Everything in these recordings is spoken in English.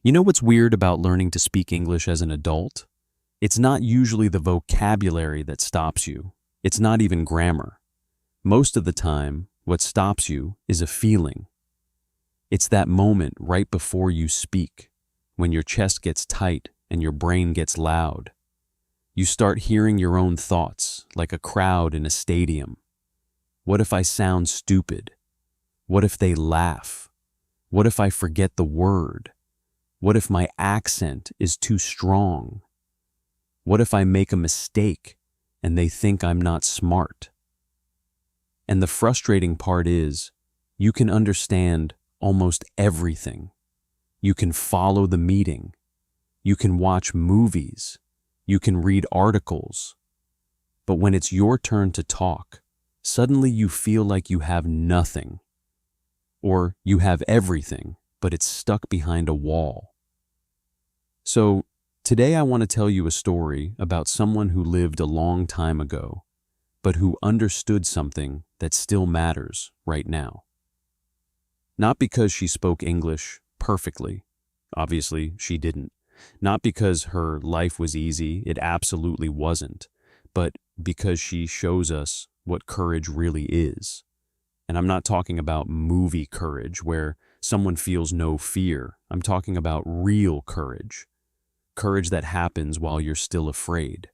You know what's weird about learning to speak English as an adult? It's not usually the vocabulary that stops you. It's not even grammar. Most of the time, what stops you is a feeling. It's that moment right before you speak, when your chest gets tight and your brain gets loud. You start hearing your own thoughts, like a crowd in a stadium. What if I sound stupid? What if they laugh? What if I forget the word? What if my accent is too strong? What if I make a mistake and they think I'm not smart? And the frustrating part is, you can understand almost everything. You can follow the meeting. You can watch movies. You can read articles. But when it's your turn to talk, suddenly you feel like you have nothing. Or you have everything, but it's stuck behind a wall. So, today I want to tell you a story about someone who lived a long time ago, but who understood something that still matters right now. Not because she spoke English perfectly. Obviously, she didn't. Not because her life was easy, it absolutely wasn't, but because she shows us what courage really is. And I'm not talking about movie courage where someone feels no fear. I'm talking about real courage. Courage that happens while you're still afraid.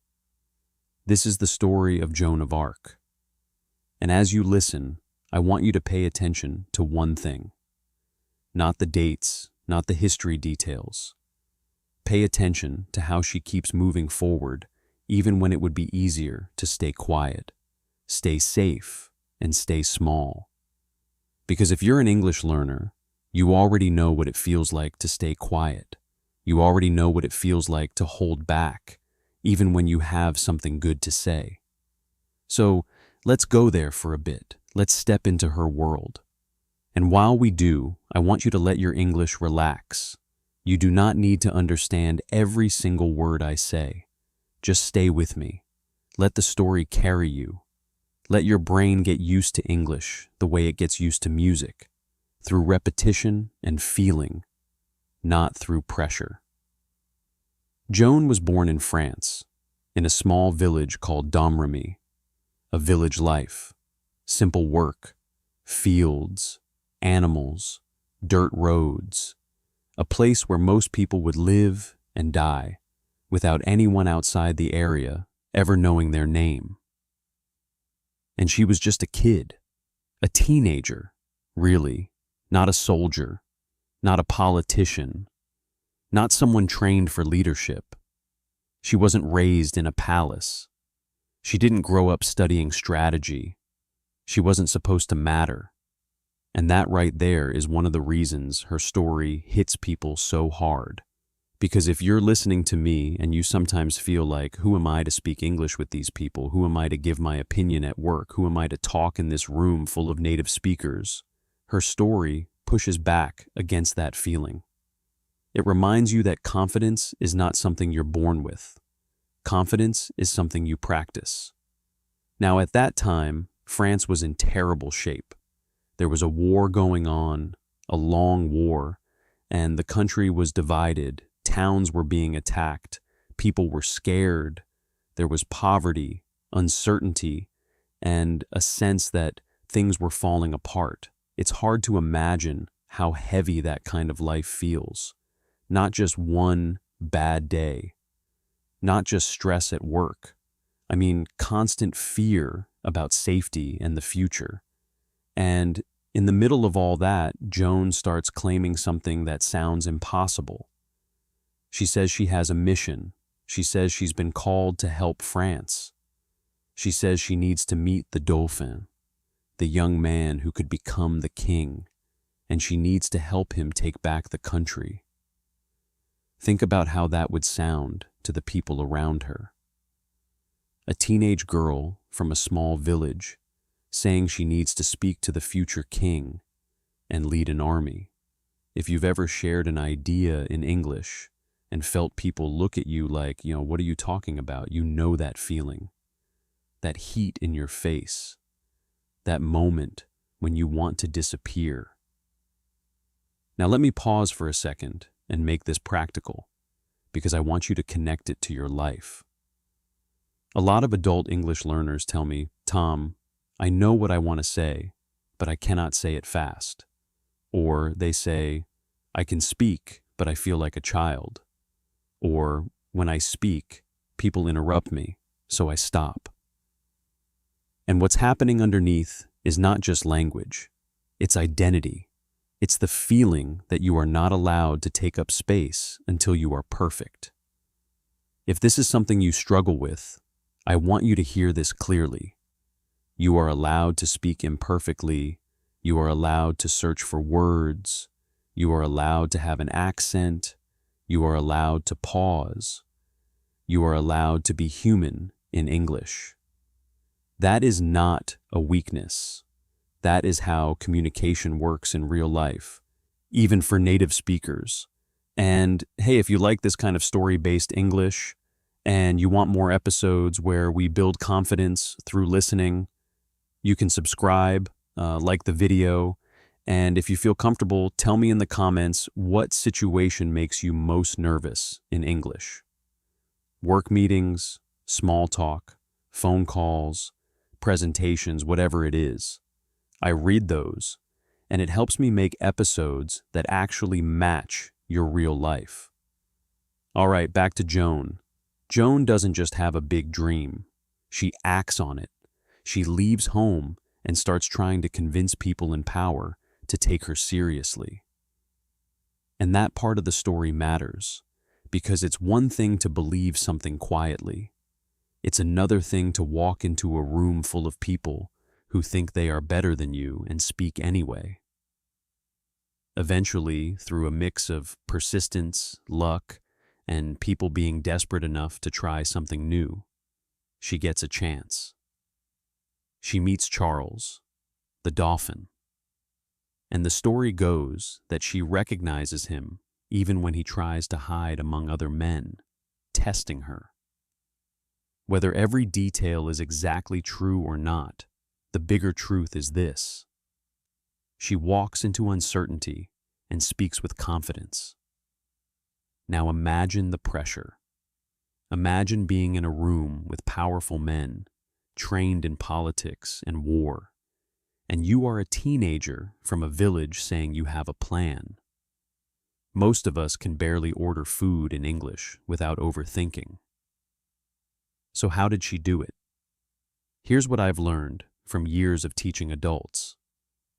This is the story of Joan of Arc. And as you listen, I want you to pay attention to one thing. Not the dates, not the history details. Pay attention to how she keeps moving forward, even when it would be easier to stay quiet, stay safe, and stay small. Because if you're an English learner, you already know what it feels like to stay quiet. You already know what it feels like to hold back, even when you have something good to say. So let's go there for a bit. Let's step into her world. And while we do, I want you to let your English relax. You do not need to understand every single word I say. Just stay with me. Let the story carry you. Let your brain get used to English the way it gets used to music, through repetition and feeling, not through pressure. Joan was born in France, in a small village called Domremy, a village life, simple work, fields, animals, dirt roads, a place where most people would live and die without anyone outside the area ever knowing their name. And she was just a kid, a teenager, really, not a soldier, not a politician, not someone trained for leadership. She wasn't raised in a palace. She didn't grow up studying strategy. She wasn't supposed to matter. And that right there is one of the reasons her story hits people so hard. Because if you're listening to me and you sometimes feel like, who am I to speak English with these people? Who am I to give my opinion at work? Who am I to talk in this room full of native speakers? Her story pushes back against that feeling. It reminds you that confidence is not something you're born with. Confidence is something you practice. Now, at that time, France was in terrible shape. There was a war going on, a long war, and the country was divided. Towns were being attacked. People were scared. There was poverty, uncertainty, and a sense that things were falling apart. It's hard to imagine how heavy that kind of life feels. Not just one bad day, not just stress at work. I mean, constant fear about safety and the future. And in the middle of all that, Joan starts claiming something that sounds impossible. She says she has a mission. She says she's been called to help France. She says she needs to meet the Dauphin, the young man who could become the king, and she needs to help him take back the country. Think about how that would sound to the people around her. A teenage girl from a small village saying she needs to speak to the future king and lead an army. If you've ever shared an idea in English and felt people look at you like, what are you talking about? You know that feeling, that heat in your face, that moment when you want to disappear. Now let me pause for a second and make this practical because I want you to connect it to your life. A lot of adult English learners tell me, Tom, I know what I want to say, but I cannot say it fast. Or they say, I can speak, but I feel like a child. Or when I speak, people interrupt me, so I stop. And what's happening underneath is not just language, it's identity. It's the feeling that you are not allowed to take up space until you are perfect. If this is something you struggle with, I want you to hear this clearly. You are allowed to speak imperfectly. You are allowed to search for words. You are allowed to have an accent. You are allowed to pause. You are allowed to be human in English. That is not a weakness. That is how communication works in real life, even for native speakers. And hey, if you like this kind of story-based English and you want more episodes where we build confidence through listening, you can subscribe, like the video, and if you feel comfortable, tell me in the comments what situation makes you most nervous in English. Work meetings, small talk, phone calls, presentations, whatever it is. I read those, and it helps me make episodes that actually match your real life. All right, back to Joan. Joan doesn't just have a big dream. She acts on it. She leaves home and starts trying to convince people in power to take her seriously. And that part of the story matters, because it's one thing to believe something quietly. It's another thing to walk into a room full of people who think they are better than you and speak anyway. Eventually, through a mix of persistence, luck, and people being desperate enough to try something new, she gets a chance. She meets Charles, the dolphin. And the story goes that she recognizes him even when he tries to hide among other men, testing her. Whether every detail is exactly true or not, the bigger truth is this. She walks into uncertainty and speaks with confidence. Now imagine the pressure. Imagine being in a room with powerful men, trained in politics and war, and you are a teenager from a village saying you have a plan. Most of us can barely order food in English without overthinking. So how did she do it? Here's what I've learned from years of teaching adults.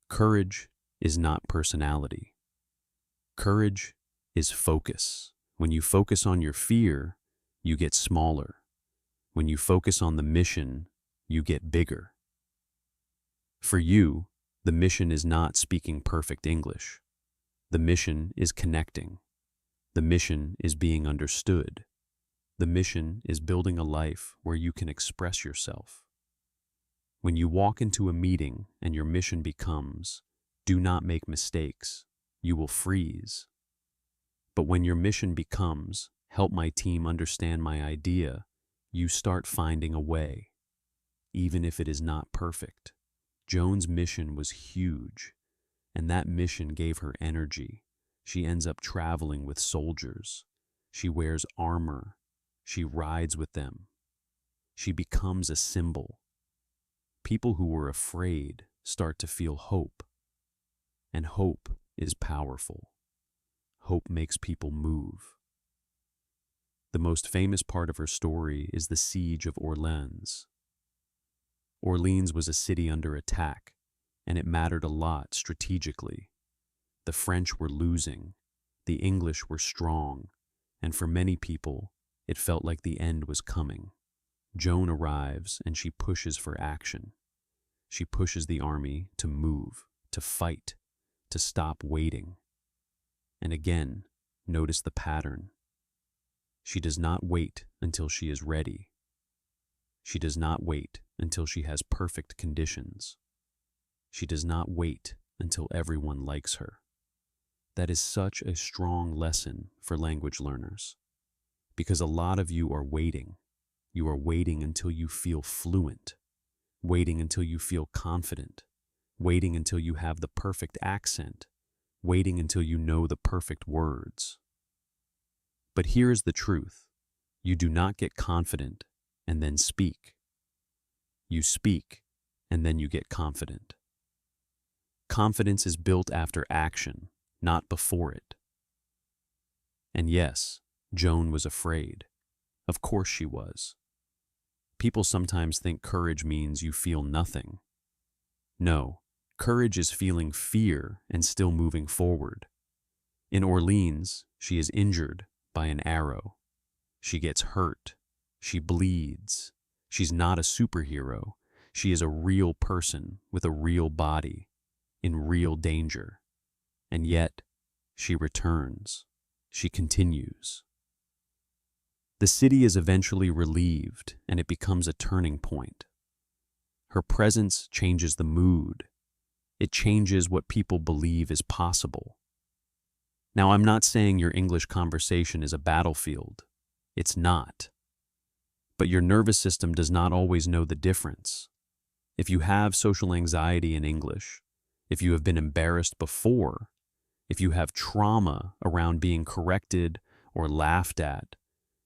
Courage is not personality. Courage is focus. When you focus on your fear, you get smaller. When you focus on the mission, you get bigger. For you, the mission is not speaking perfect English. The mission is connecting. The mission is being understood. The mission is building a life where you can express yourself. When you walk into a meeting and your mission becomes, do not make mistakes, you will freeze. But when your mission becomes, help my team understand my idea, you start finding a way, even if it is not perfect. Joan's mission was huge, and that mission gave her energy. She ends up traveling with soldiers. She wears armor. She rides with them. She becomes a symbol. People who were afraid start to feel hope. And hope is powerful. Hope makes people move. The most famous part of her story is the siege of Orleans. Orleans was a city under attack, and it mattered a lot strategically. The French were losing, the English were strong, and for many people, it felt like the end was coming. Joan arrives and she pushes for action. She pushes the army to move, to fight, to stop waiting. And again, notice the pattern. She does not wait until she is ready. She does not wait until she has perfect conditions. She does not wait until everyone likes her. That is such a strong lesson for language learners, because a lot of you are waiting. You are waiting until you feel fluent, waiting until you feel confident, waiting until you have the perfect accent, waiting until you know the perfect words. But here is the truth. You do not get confident and then speak. You speak and then you get confident. Confidence is built after action, not before it. And yes, Joan was afraid. Of course she was. People sometimes think courage means you feel nothing. No, courage is feeling fear and still moving forward. In Orleans, she is injured by an arrow. She gets hurt. She bleeds. She's not a superhero. She is a real person with a real body, in real danger. And yet, she returns. She continues. The city is eventually relieved, and it becomes a turning point. Her presence changes the mood. It changes what people believe is possible. Now, I'm not saying your English conversation is a battlefield. It's not. But your nervous system does not always know the difference. If you have social anxiety in English, if you have been embarrassed before, if you have trauma around being corrected or laughed at,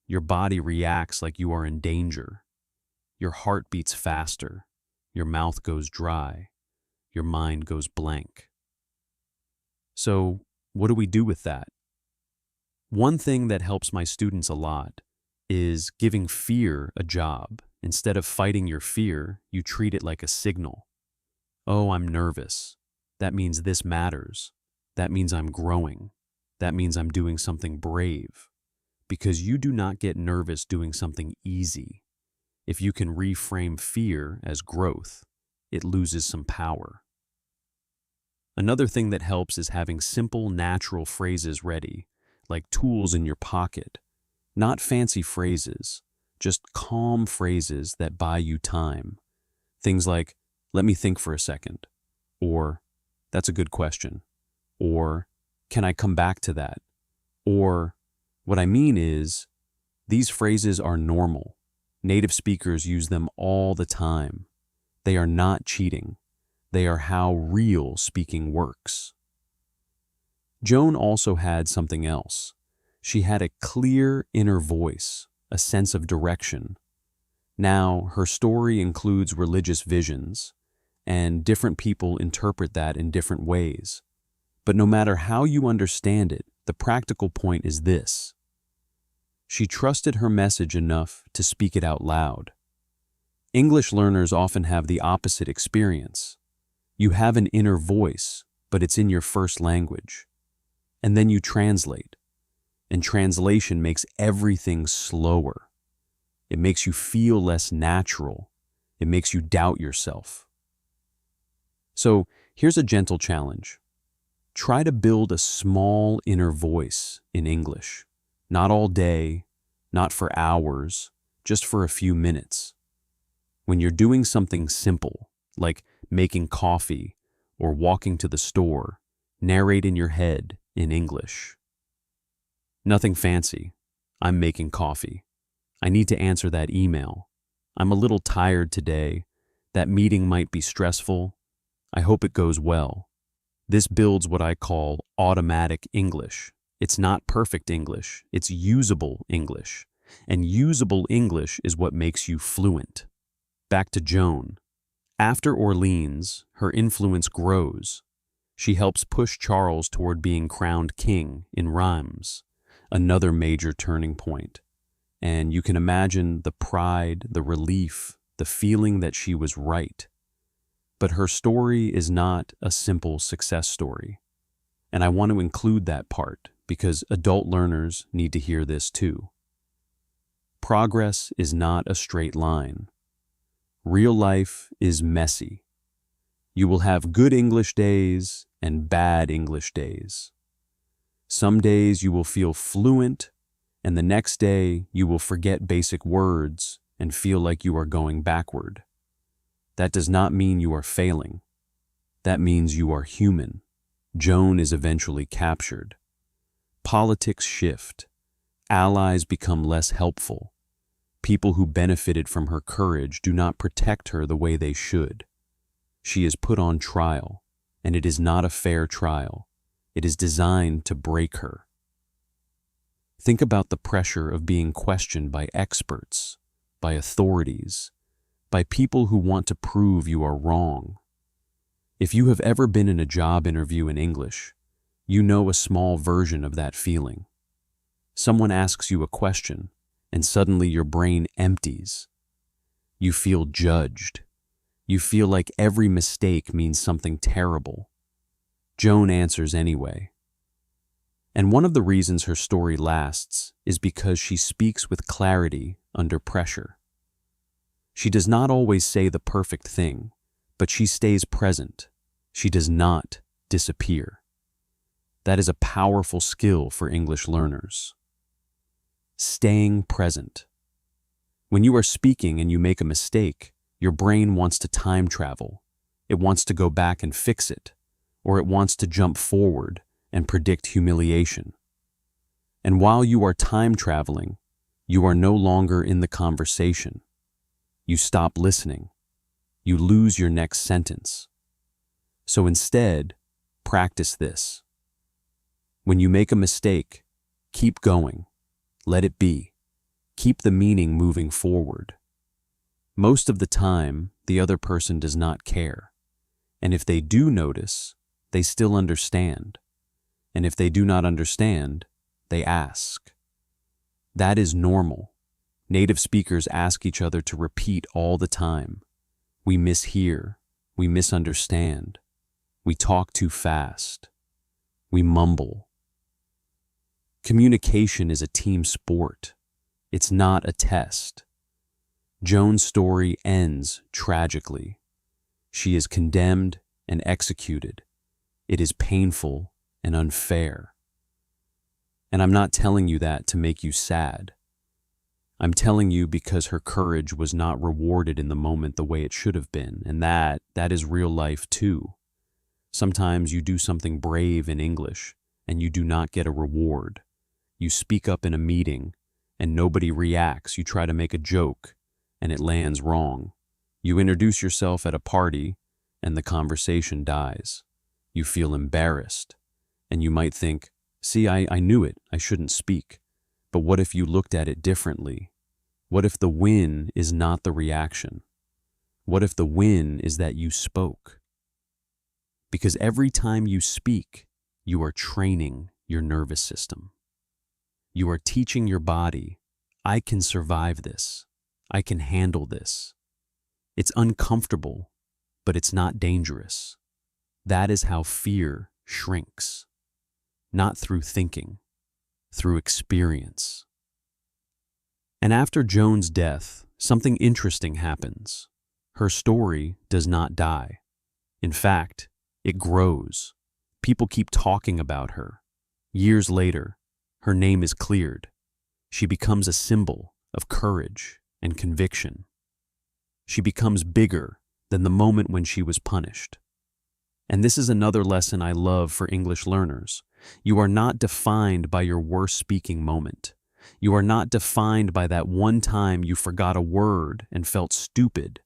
your body reacts like you are in danger. Your heart beats faster. Your mouth goes dry. Your mind goes blank. So, what do we do with that? One thing that helps my students a lot is giving fear a job. Instead of fighting your fear, you treat it like a signal. Oh, I'm nervous. That means this matters. That means I'm growing. That means I'm doing something brave. Because you do not get nervous doing something easy. If you can reframe fear as growth, it loses some power. Another thing that helps is having simple, natural phrases ready, like tools in your pocket. Not fancy phrases, just calm phrases that buy you time. Things like, let me think for a second, or that's a good question, or can I come back to that, or what I mean is, these phrases are normal. Native speakers use them all the time. They are not cheating. They are how real speaking works. Joan also had something else. She had a clear inner voice, a sense of direction. Now, her story includes religious visions, and different people interpret that in different ways. But no matter how you understand it, the practical point is this. She trusted her message enough to speak it out loud. English learners often have the opposite experience. You have an inner voice, but it's in your first language. And then you translate. And translation makes everything slower. It makes you feel less natural. It makes you doubt yourself. So here's a gentle challenge. Try to build a small inner voice in English. Not all day, not for hours, just for a few minutes. When you're doing something simple, like making coffee or walking to the store, narrate in your head in English. Nothing fancy. I'm making coffee. I need to answer that email. I'm a little tired today. That meeting might be stressful. I hope it goes well. This builds what I call automatic English. It's not perfect English, it's usable English. And usable English is what makes you fluent. Back to Joan. After Orleans, her influence grows. She helps push Charles toward being crowned king in Reims, another major turning point. And you can imagine the pride, the relief, the feeling that she was right. But her story is not a simple success story. And I want to include that part because adult learners need to hear this too. Progress is not a straight line. Real life is messy. You will have good English days and bad English days. Some days you will feel fluent, and the next day you will forget basic words and feel like you are going backward. That does not mean you are failing. That means you are human. Joan is eventually captured. Politics shift. Allies become less helpful. People who benefited from her courage do not protect her the way they should. She is put on trial, and it is not a fair trial. It is designed to break her. Think about the pressure of being questioned by experts, by authorities, by people who want to prove you are wrong. If you have ever been in a job interview in English, you know a small version of that feeling. Someone asks you a question, and suddenly your brain empties. You feel judged. You feel like every mistake means something terrible. Joan answers anyway. And one of the reasons her story lasts is because she speaks with clarity under pressure. She does not always say the perfect thing, but she stays present. She does not disappear. That is a powerful skill for English learners. Staying present. When you are speaking and you make a mistake, your brain wants to time travel. It wants to go back and fix it, or it wants to jump forward and predict humiliation. And while you are time traveling, you are no longer in the conversation. You stop listening. You lose your next sentence. So instead, practice this. When you make a mistake, keep going. Let it be. Keep the meaning moving forward. Most of the time, the other person does not care. And if they do notice, they still understand. And if they do not understand, they ask. That is normal. Native speakers ask each other to repeat all the time. We mishear. We misunderstand. We talk too fast. We mumble. Communication is a team sport. It's not a test. Joan's story ends tragically. She is condemned and executed. It is painful and unfair. And I'm not telling you that to make you sad. I'm telling you because her courage was not rewarded in the moment the way it should have been, and that is real life too. Sometimes you do something brave in English, and you do not get a reward. You speak up in a meeting, and nobody reacts. You try to make a joke, and it lands wrong. You introduce yourself at a party, and the conversation dies. You feel embarrassed, and you might think, see, I knew it, I shouldn't speak. But what if you looked at it differently? What if the win is not the reaction? What if the win is that you spoke? Because every time you speak, you are training your nervous system. You are teaching your body, I can survive this. I can handle this. It's uncomfortable, but it's not dangerous. That is how fear shrinks. Not through thinking, through experience. And after Joan's death, something interesting happens. Her story does not die. In fact, it grows. People keep talking about her. Years later, her name is cleared. She becomes a symbol of courage and conviction. She becomes bigger than the moment when she was punished. And this is another lesson I love for English learners. You are not defined by your worst speaking moment. You are not defined by that one time you forgot a word and felt stupid.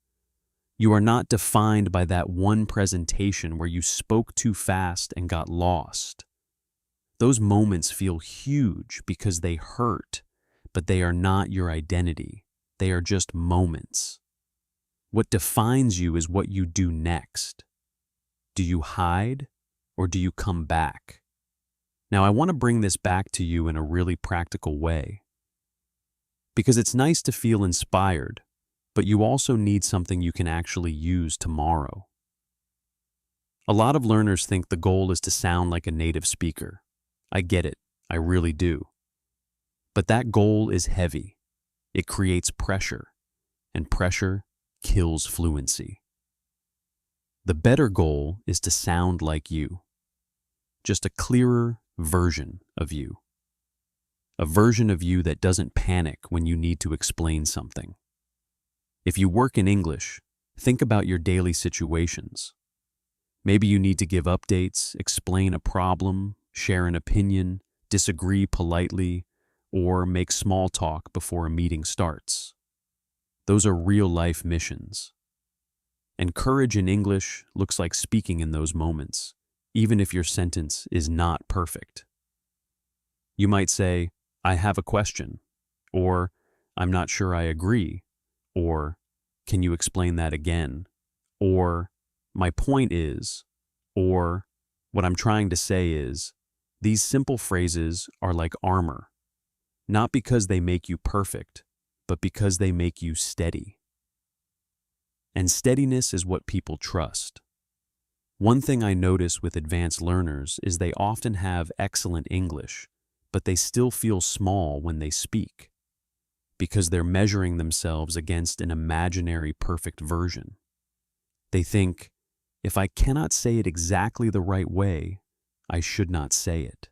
You are not defined by that one presentation where you spoke too fast and got lost. Those moments feel huge because they hurt, but they are not your identity. They are just moments. What defines you is what you do next. Do you hide or do you come back? Now, I want to bring this back to you in a really practical way. Because it's nice to feel inspired, but you also need something you can actually use tomorrow. A lot of learners think the goal is to sound like a native speaker. I get it, I really do. But that goal is heavy. It creates pressure, and pressure kills fluency. The better goal is to sound like you. Just a clearer version of you. A version of you that doesn't panic when you need to explain something. If you work in English, think about your daily situations. Maybe you need to give updates, explain a problem, share an opinion, disagree politely, or make small talk before a meeting starts. Those are real-life missions. And courage in English looks like speaking in those moments, even if your sentence is not perfect. You might say, I have a question, or I'm not sure I agree, or can you explain that again, or my point is, or what I'm trying to say is, these simple phrases are like armor, not because they make you perfect, but because they make you steady. And steadiness is what people trust. One thing I notice with advanced learners is they often have excellent English, but they still feel small when they speak, because they're measuring themselves against an imaginary perfect version. They think, if I cannot say it exactly the right way, I should not say it.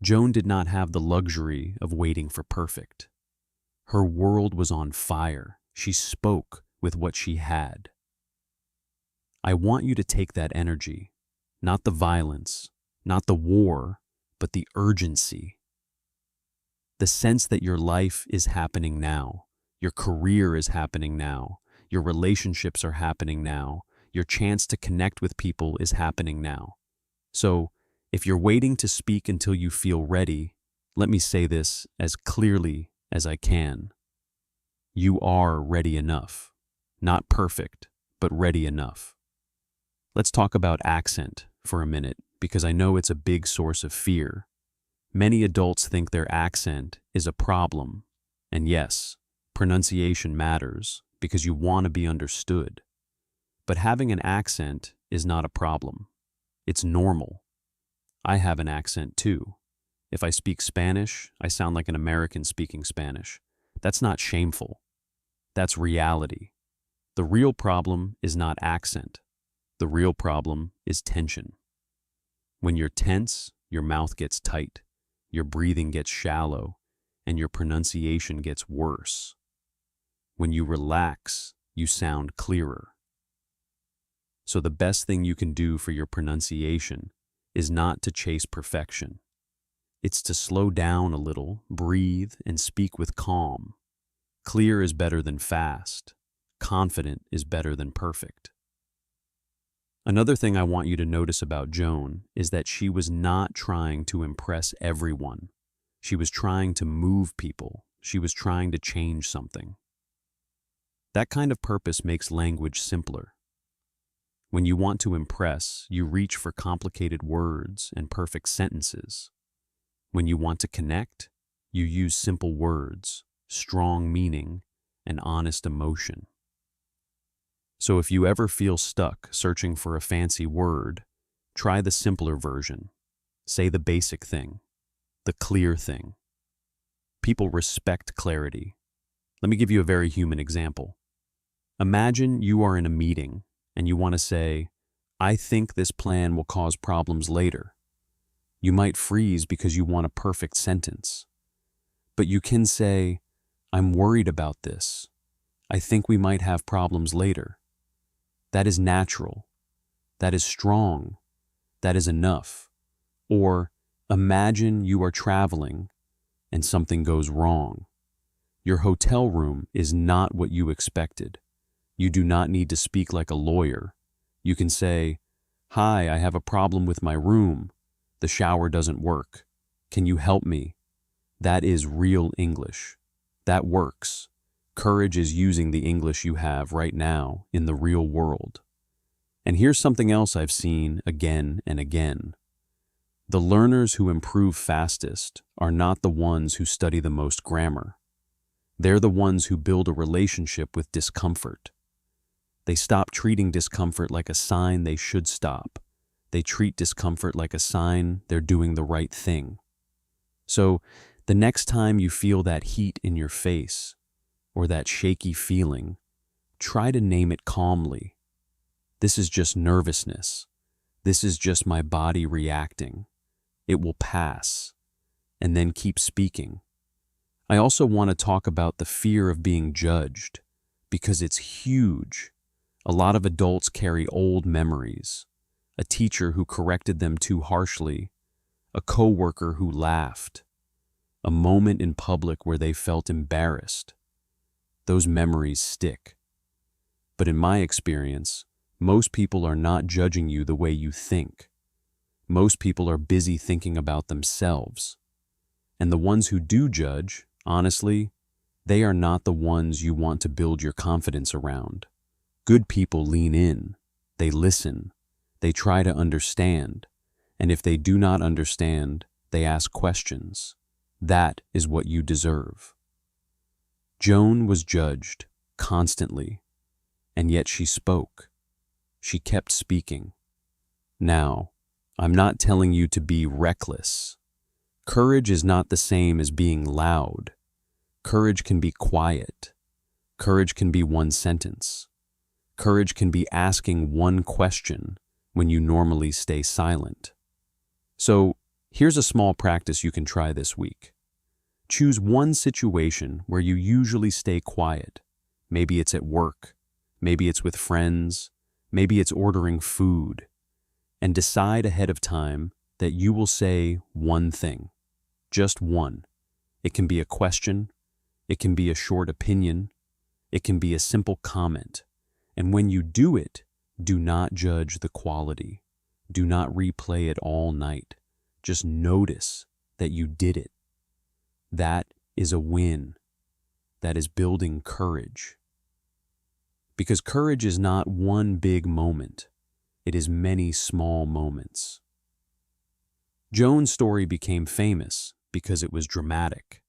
Joan did not have the luxury of waiting for perfect. Her world was on fire. She spoke with what she had. I want you to take that energy, not the violence, not the war, but the urgency. The sense that your life is happening now, your career is happening now, your relationships are happening now, your chance to connect with people is happening now. So, if you're waiting to speak until you feel ready, let me say this as clearly as I can. You are ready enough. Not perfect, but ready enough. Let's talk about accent for a minute, because I know it's a big source of fear. Many adults think their accent is a problem. And yes, pronunciation matters because you want to be understood. But having an accent is not a problem. It's normal. I have an accent too. If I speak Spanish, I sound like an American speaking Spanish. That's not shameful. That's reality. The real problem is not accent. The real problem is tension. When you're tense, your mouth gets tight, your breathing gets shallow, and your pronunciation gets worse. When you relax, you sound clearer. So the best thing you can do for your pronunciation is not to chase perfection. It's to slow down a little, breathe, and speak with calm. Clear is better than fast. Confident is better than perfect. Another thing I want you to notice about Joan is that she was not trying to impress everyone. She was trying to move people. She was trying to change something. That kind of purpose makes language simpler. When you want to impress, you reach for complicated words and perfect sentences. When you want to connect, you use simple words, strong meaning, and honest emotion. So if you ever feel stuck searching for a fancy word, try the simpler version. Say the basic thing, the clear thing. People respect clarity. Let me give you a very human example. Imagine you are in a meeting and you want to say, I think this plan will cause problems later. You might freeze because you want a perfect sentence. But you can say, I'm worried about this. I think we might have problems later. That is natural. That is strong. That is enough. Or imagine you are traveling and something goes wrong. Your hotel room is not what you expected. You do not need to speak like a lawyer. You can say, Hi, I have a problem with my room. The shower doesn't work. Can you help me? That is real English. That works. Courage is using the English you have right now in the real world. And here's something else I've seen again and again. The learners who improve fastest are not the ones who study the most grammar. They're the ones who build a relationship with discomfort. They stop treating discomfort like a sign they should stop. They treat discomfort like a sign they're doing the right thing. So, the next time you feel that heat in your face, or that shaky feeling, try to name it calmly. This is just nervousness. This is just my body reacting. It will pass. And then keep speaking. I also want to talk about the fear of being judged, because it's huge. A lot of adults carry old memories. A teacher who corrected them too harshly, a coworker who laughed, a moment in public where they felt embarrassed. Those memories stick. But in my experience, most people are not judging you the way you think. Most people are busy thinking about themselves. And the ones who do judge, honestly, they are not the ones you want to build your confidence around. Good people lean in, they listen, they try to understand, and if they do not understand, they ask questions. That is what you deserve. Joan was judged constantly, and yet she spoke. She kept speaking. Now, I'm not telling you to be reckless. Courage is not the same as being loud. Courage can be quiet. Courage can be one sentence. Courage can be asking one question when you normally stay silent. So, here's a small practice you can try this week. Choose one situation where you usually stay quiet. Maybe it's at work. Maybe it's with friends. Maybe it's ordering food. And decide ahead of time that you will say one thing. Just one. It can be a question. It can be a short opinion. It can be a simple comment. And when you do it, do not judge the quality. Do not replay it all night. Just notice that you did it. That is a win. That is building courage. Because courage is not one big moment. It is many small moments. Joan's story became famous because it was dramatic.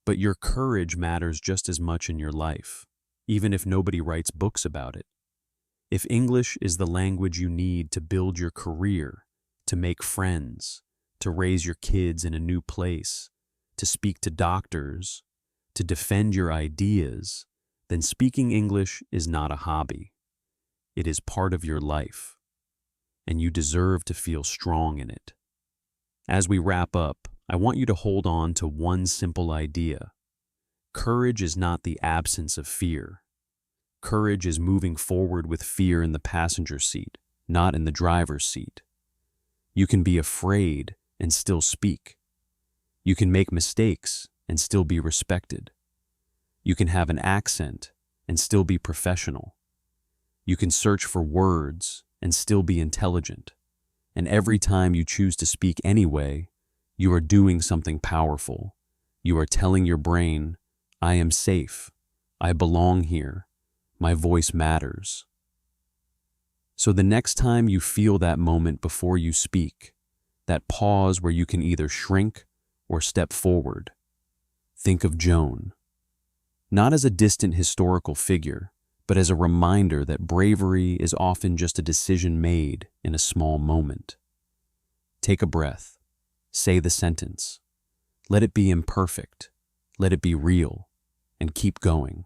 But your courage matters just as much in your life, even if nobody writes books about it. If English is the language you need to build your career, to make friends, to raise your kids in a new place, to speak to doctors, to defend your ideas, then speaking English is not a hobby. It is part of your life, and you deserve to feel strong in it. As we wrap up, I want you to hold on to one simple idea. Courage is not the absence of fear. Courage is moving forward with fear in the passenger seat, not in the driver's seat. You can be afraid and still speak. You can make mistakes and still be respected. You can have an accent and still be professional. You can search for words and still be intelligent. And every time you choose to speak anyway, you are doing something powerful. You are telling your brain, I am safe. I belong here. My voice matters. So the next time you feel that moment before you speak, that pause where you can either shrink or step forward, think of Joan. Not as a distant historical figure, but as a reminder that bravery is often just a decision made in a small moment. Take a breath. Say the sentence. Let it be imperfect. Let it be real. And keep going.